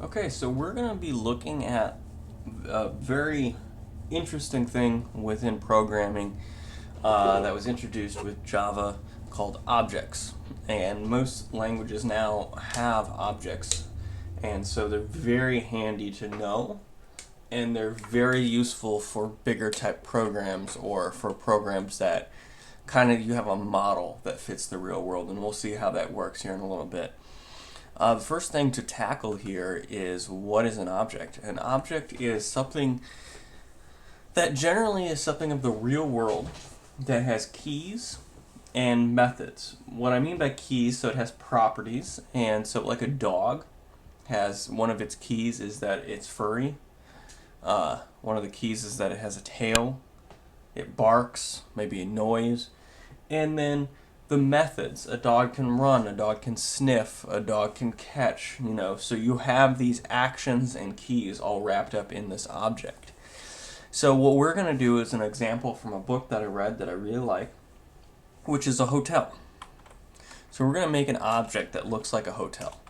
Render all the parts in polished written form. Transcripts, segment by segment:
Okay, so we're going to be looking at a very interesting thing within programming that was introduced with Java called objects. And most languages now have objects, and so they're very handy to know, and they're very useful for bigger type programs or for programs that kind of you have a model that fits the real world, and we'll see how that works here in a little bit. The first thing to tackle here is what is an object? An object is something that generally is something of the real world that has keys and methods. What I mean by keys, so it has properties, and so like a dog has one of its keys is that it's furry. One of the keys is that it has a tail, it barks, maybe a noise, and then the methods. A dog can run, a dog can sniff, a dog can catch, so you have these actions and keys all wrapped up in this object. So what we're going to do is an example from a book that I read that I really like, which is a hotel. So we're going to make an object that looks like a hotel.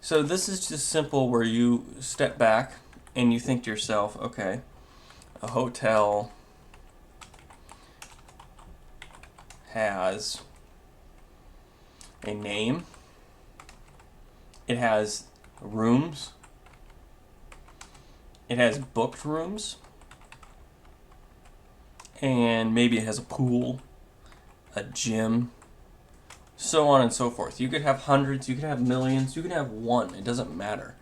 So this is just simple where you step back and you think to yourself, okay, a hotel has a name, it has rooms, it has booked rooms, and maybe it has a pool, a gym, so on and so forth. You could have hundreds, you could have millions, you could have one, it doesn't matter.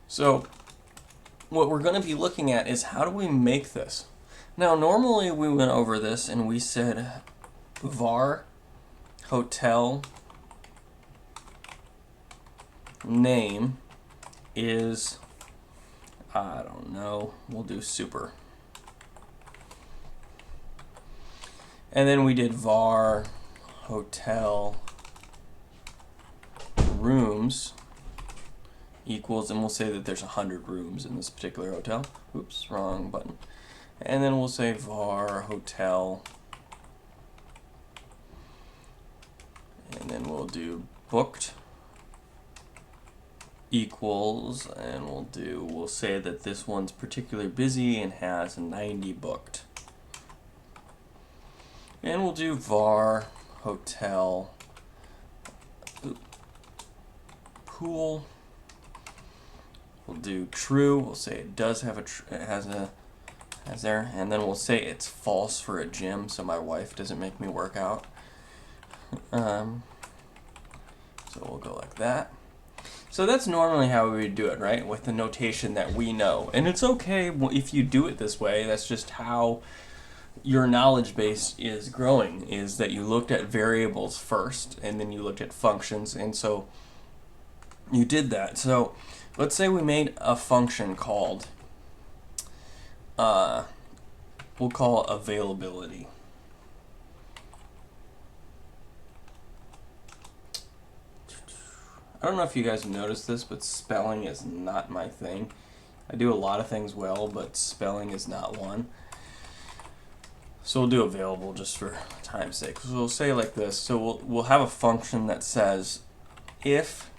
So what we're going to be looking at is how do we make this? Now, normally we went over this and we said var hotel name is, I don't know, we'll do super. And then we did var hotel rooms equals, and we'll say that there's 100 rooms in this particular hotel. Oops, wrong button. And then we'll say var hotel, and then we'll do booked equals, and we'll say that this one's particularly busy and has 90 booked. And we'll do var hotel pool. We'll do true. We'll say it does have has there, and then we'll say it's false for a gym, so my wife doesn't make me work out. So we'll go like that. So that's normally how we would do it, right? With the notation that we know, and it's okay if you do it this way. That's just how your knowledge base is growing, is that you looked at variables first and then you looked at functions, and so you did that. So let's say we made a function called we'll call availability. I don't know if you guys have noticed this, but spelling is not my thing. I do a lot of things well, but spelling is not one. So we'll do available just for time's sake. So we'll say like this. So we'll have a function that says if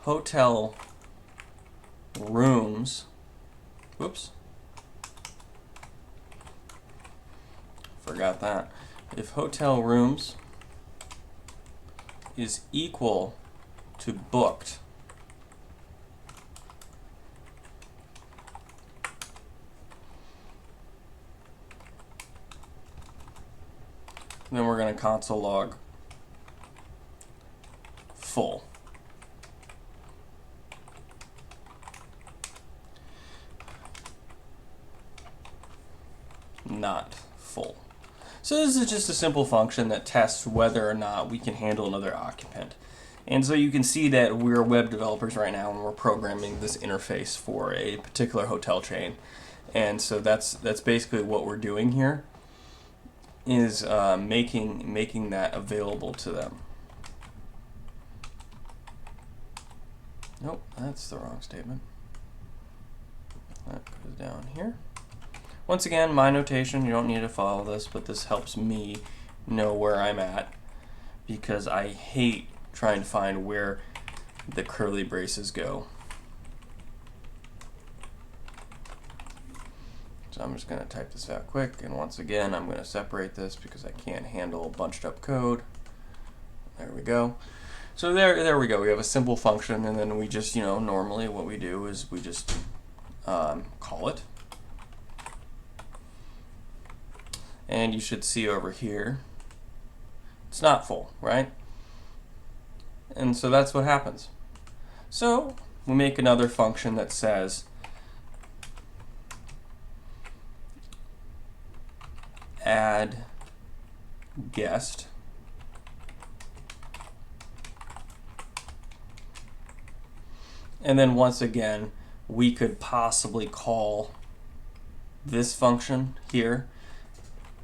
hotel rooms, whoops, forgot that. If hotel rooms is equal to booked, then we're going to console log full. Not full. So this is just a simple function that tests whether or not we can handle another occupant. And so you can see that we're web developers right now and we're programming this interface for a particular hotel chain. And so that's basically what we're doing here, is making that available to them. Nope, that's the wrong statement. That goes down here. Once again, my notation, you don't need to follow this, but this helps me know where I'm at, because I hate trying to find where the curly braces go. So I'm just going to type this out quick, and once again I'm going to separate this because I can't handle bunched up code. There we go. So there we go. We have a simple function, and then we just, normally what we do is we just call it. And you should see over here, it's not full, right? And so that's what happens. So we make another function that says add guest, and then once again we could possibly call this function here.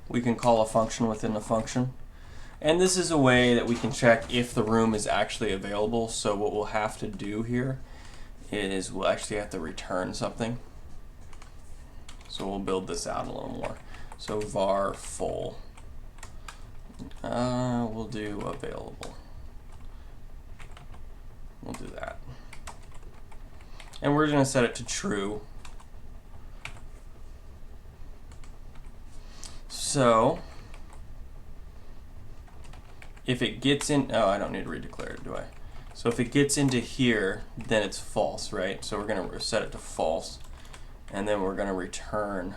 We can call a function within a function, and this is a way that we can check if the room is actually available. So what we'll have to do here is we'll actually have to return something. So we'll build this out a little more. So var full, we'll do available. We'll do that. And we're going to set it to true. So if it gets in, oh, I don't need to redeclare it, do I? So if it gets into here, then it's false, right? So we're going to set it to false, and then we're going to return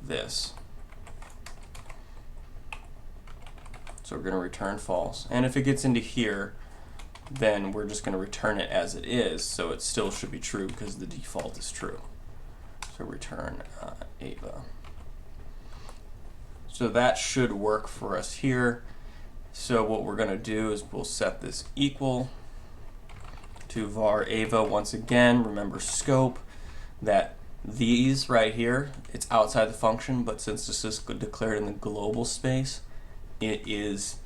this. So we're going to return false. And if it gets into here, then we're just going to return it as it is, so it still should be true because the default is true. So return Ava. So that should work for us here. So what we're going to do is we'll set this equal to var Ava. Once again, remember scope, that these right here, it's outside the function, but since this is declared in the global space, it is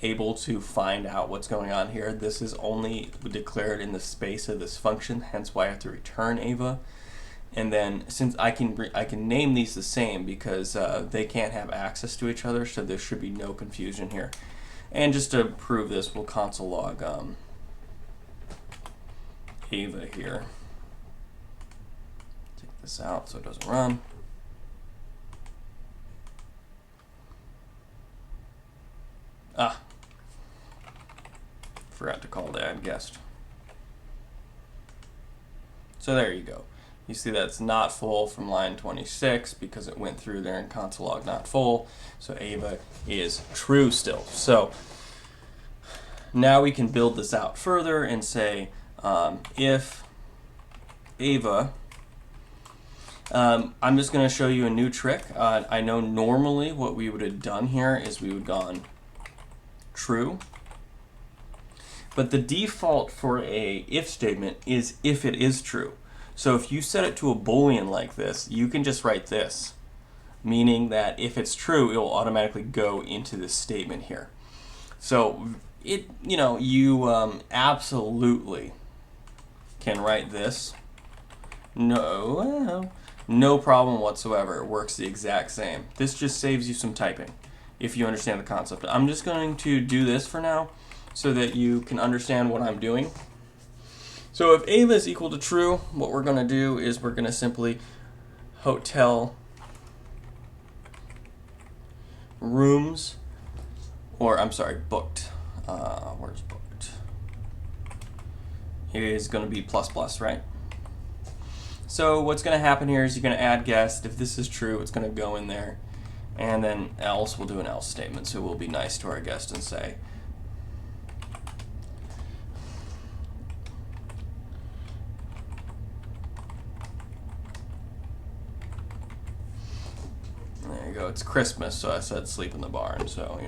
able to find out what's going on here. This is only declared in the space of this function, hence why I have to return Ava. And then since I can name these the same because they can't have access to each other, so there should be no confusion here. And just to prove this, we'll console log Ava here. Take this out so it doesn't run. Forgot to call the add guest. So there you go. You see that's not full from line 26 because it went through there in console log not full. So Ava is true still. So now we can build this out further and say if Ava, I'm just going to show you a new trick. I know normally what we would have done here is we would have gone true. But the default for a if statement is if it is true. So if you set it to a Boolean like this, you can just write this, meaning that if it's true, it will automatically go into this statement here. So you absolutely can write this. No problem whatsoever. It works the exact same. This just saves you some typing if you understand the concept. I'm just going to do this for now so that you can understand what I'm doing. So if Ava is equal to true, what we're going to do is we're going to simply hotel rooms, or I'm sorry, booked. Where's booked? Is going to be plus plus, right? So what's going to happen here is you're going to add guest. If this is true, it's going to go in there. And then else, we'll do an else statement. So we'll be nice to our guest and say, there you go, it's Christmas, so I said sleep in the barn, so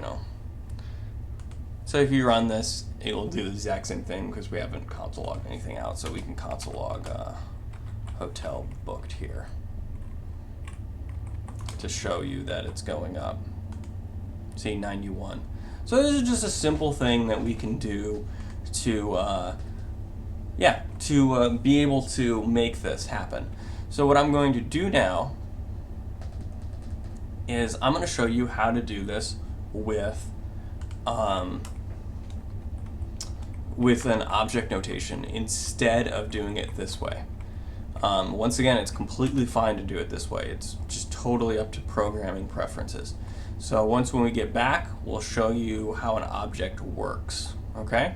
So if you run this, it will do the exact same thing because we haven't console logged anything out, so we can console log hotel booked here to show you that it's going up. See, 91. So this is just a simple thing that we can do to be able to make this happen. So what I'm going to do now is I'm going to show you how to do this with with an object notation instead of doing it this way. Once again, it's completely fine to do it this way. It's just totally up to programming preferences. So when we get back, we'll show you how an object works. Okay?